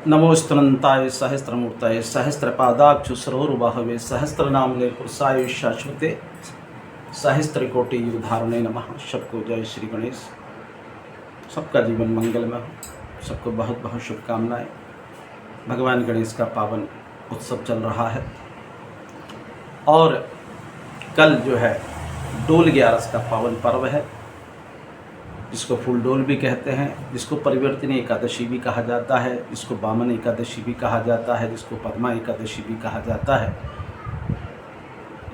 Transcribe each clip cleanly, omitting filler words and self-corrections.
नमोस्तुनंताय सहस्त्रमूर्तये सहस्त्रपादाक्षुसरोरुबाहवे सहस्त्रनामले पुरुषाय शाश्वते सहस्त्रकोटि युगधारणे नमः। सबको जय श्री गणेश। सबका जीवन मंगलमय हो। सबको बहुत बहुत शुभकामनाएं। भगवान गणेश का पावन उत्सव चल रहा है और कल जो है डोल ग्यारस का पावन पर्व है, जिसको फूल डोल भी कहते हैं, जिसको परिवर्तनी एकादशी भी कहा जाता है, जिसको वामन एकादशी भी कहा जाता है, जिसको पद्मा एकादशी भी कहा जाता है।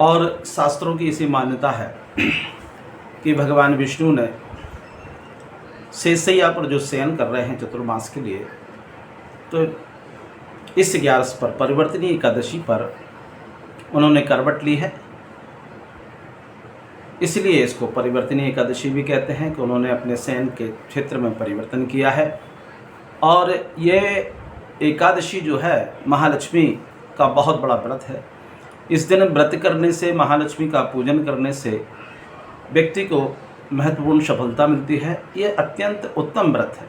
और शास्त्रों की इसी मान्यता है कि भगवान विष्णु ने शेषैया पर जो शयन कर रहे हैं चतुर्मास के लिए, तो इस 11 पर परिवर्तनी एकादशी पर उन्होंने करवट ली है, इसलिए इसको परिवर्तनी एकादशी भी कहते हैं कि उन्होंने अपने शयन के क्षेत्र में परिवर्तन किया है। और ये एकादशी जो है महालक्ष्मी का बहुत बड़ा व्रत है। इस दिन व्रत करने से, महालक्ष्मी का पूजन करने से व्यक्ति को महत्वपूर्ण सफलता मिलती है। ये अत्यंत उत्तम व्रत है।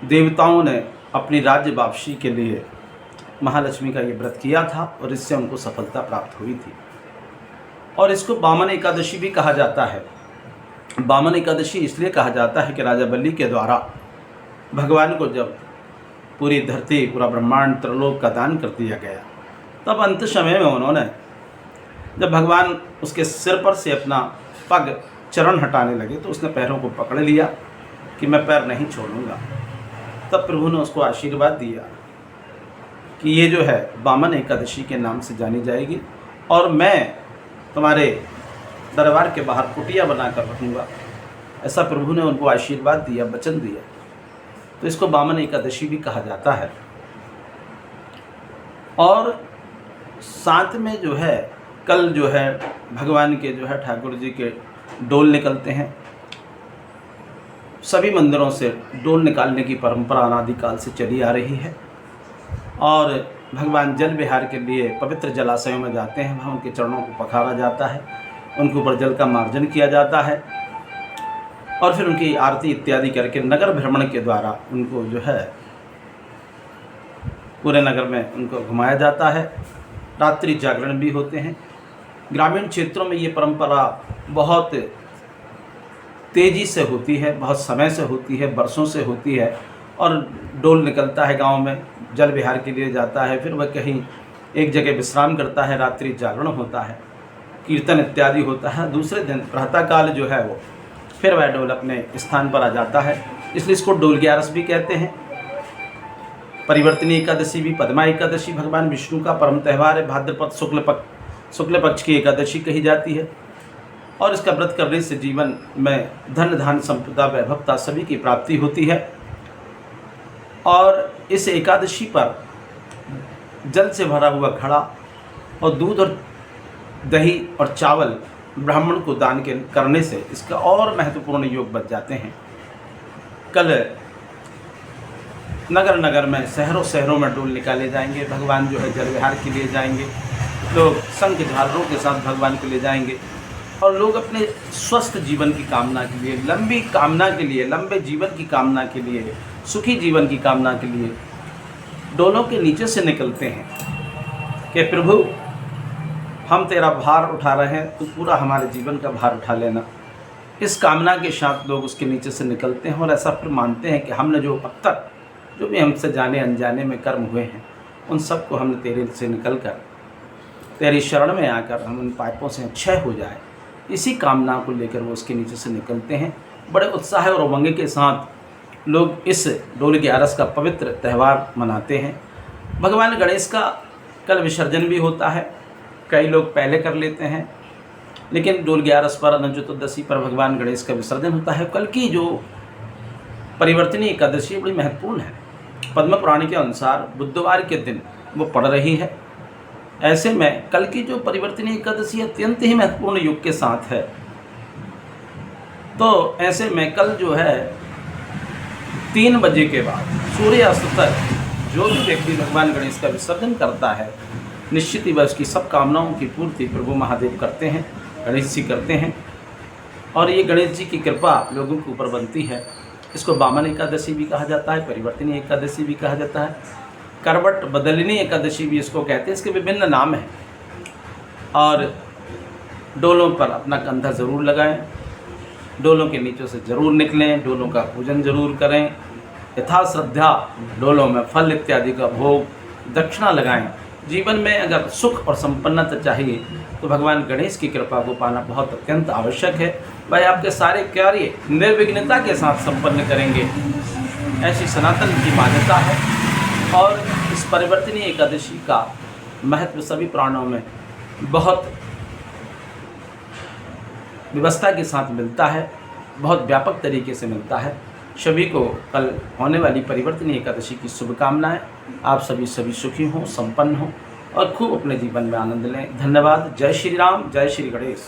देवताओं ने अपनी राज्य वापसी के लिए महालक्ष्मी का ये व्रत किया था और इससे उनको सफलता प्राप्त हुई थी। और इसको वामन एकादशी भी कहा जाता है। वामन एकादशी इसलिए कहा जाता है कि राजा बलि के द्वारा भगवान को जब पूरी धरती, पूरा ब्रह्मांड, त्रिलोक का दान कर दिया गया, तब अंत समय में उन्होंने, जब भगवान उसके सिर पर से अपना पग चरण हटाने लगे, तो उसने पैरों को पकड़ लिया कि मैं पैर नहीं छोड़ूंगा। तब प्रभु ने उसको आशीर्वाद दिया कि ये जो है वामन एकादशी के नाम से जानी जाएगी और मैं तुम्हारे दरबार के बाहर कुटिया बनाकर रखूँगा। ऐसा प्रभु ने उनको आशीर्वाद दिया, वचन दिया। तो इसको वामन एकादशी भी कहा जाता है। और साथ में जो है कल जो है भगवान के जो है ठाकुर जी के डोल निकलते हैं। सभी मंदिरों से डोल निकालने की परंपरा अनादिकाल से चली आ रही है और भगवान जल विहार के लिए पवित्र जलाशयों में जाते हैं। वहाँ उनके चरणों को पखारा जाता है, उनके ऊपर जल का मार्जन किया जाता है और फिर उनकी आरती इत्यादि करके नगर भ्रमण के द्वारा उनको जो है पूरे नगर में उनको घुमाया जाता है। रात्रि जागरण भी होते हैं। ग्रामीण क्षेत्रों में ये परंपरा बहुत तेज़ी से होती है, बहुत समय से होती है, वर्षों से होती है। और डोल निकलता है गांव में, जल विहार के लिए जाता है, फिर वह कहीं एक जगह विश्राम करता है, रात्रि जागरण होता है, कीर्तन इत्यादि होता है। दूसरे दिन प्रातःकाल जो है वो फिर वह डोल अपने स्थान पर आ जाता है, इसलिए इसको डोल ग्यारस भी कहते हैं। परिवर्तनी एकादशी भी, पद्मा एकादशी भगवान विष्णु का परम त्यौहार है। भाद्रपद शुक्ल पक्ष की एकादशी कही जाती है और इसका व्रत करने से जीवन में धन धान संपदा वैभवता सभी की प्राप्ति होती है। और इस एकादशी पर जल से भरा हुआ घड़ा और दूध और दही और चावल ब्राह्मण को दान के करने से इसका और महत्वपूर्ण योग बच जाते हैं। कल नगर नगर में, शहरों शहरों में डोल निकाले जाएंगे। भगवान जो है जल विहार के लिए जाएंगे, लोग शंख झालरों के साथ भगवान के लिए जाएंगे और लोग अपने स्वस्थ जीवन की कामना के लिए, लंबी कामना के लिए, लंबे जीवन की कामना के लिए, सुखी जीवन की कामना के लिए डोलों के नीचे से निकलते हैं कि प्रभु हम तेरा भार उठा रहे हैं, तो पूरा हमारे जीवन का भार उठा लेना। इस कामना के साथ लोग उसके नीचे से निकलते हैं और ऐसा फिर मानते हैं कि हमने जो अब तक जो भी हमसे जाने अनजाने में कर्म हुए हैं, उन सब को हमने तेरे से निकल कर तेरी शरण में आकर हम उन पापों से क्षय हो जाए, इसी कामना को लेकर वो उसके नीचे से निकलते हैं। बड़े उत्साह और उमंग के साथ लोग इस डोल ग्यारस का पवित्र त्यौहार मनाते हैं। भगवान गणेश का कल विसर्जन भी होता है। कई लोग पहले कर लेते हैं, लेकिन डोल ग्यारस पर, अनंत चतुर्दशी पर भगवान गणेश का विसर्जन होता है। कल की जो परिवर्तनी एकादशी बड़ी महत्वपूर्ण है। पद्म पुराण के अनुसार बुधवार के दिन वो पड़ रही है। ऐसे में कल की जो परिवर्तनी एकादशी अत्यंत ही महत्वपूर्ण योग के साथ है। तो ऐसे में कल जो है 3 बजे के बाद सूर्यास्त तक जो भी व्यक्ति भगवान गणेश का विसर्जन करता है, निश्चित ही वह उसकी सब कामनाओं की पूर्ति प्रभु महादेव करते हैं, गणेश जी करते हैं। और ये गणेश जी की कृपा लोगों के ऊपर बनती है। इसको वामन एकादशी भी कहा जाता है, परिवर्तनी एकादशी भी कहा जाता है, करवट बदलनी एकादशी भी इसको कहते हैं। इसके विभिन्न नाम हैं। और डोलों पर अपना कंधा ज़रूर लगाएं, डोलों के नीचे से ज़रूर निकलें, डोलों का पूजन ज़रूर करें, यथाश्रद्धा डोलों में फल इत्यादि का भोग दक्षिणा लगाएं। जीवन में अगर सुख और संपन्नता चाहिए तो भगवान गणेश की कृपा को पाना बहुत अत्यंत आवश्यक है। वह आपके सारे कार्य निर्विघ्नता के साथ संपन्न करेंगे, ऐसी सनातन की मान्यता है। और इस परिवर्तनीय एकादशी का महत्व सभी पुराणों में बहुत व्यवस्था के साथ मिलता है, बहुत व्यापक तरीके से मिलता है। सभी को कल होने वाली परिवर्तनीय एकादशी की शुभकामनाएं। आप सभी सुखी हों, संपन्न हों और खूब अपने जीवन में आनंद लें। धन्यवाद। जय श्री राम, जय श्री गणेश।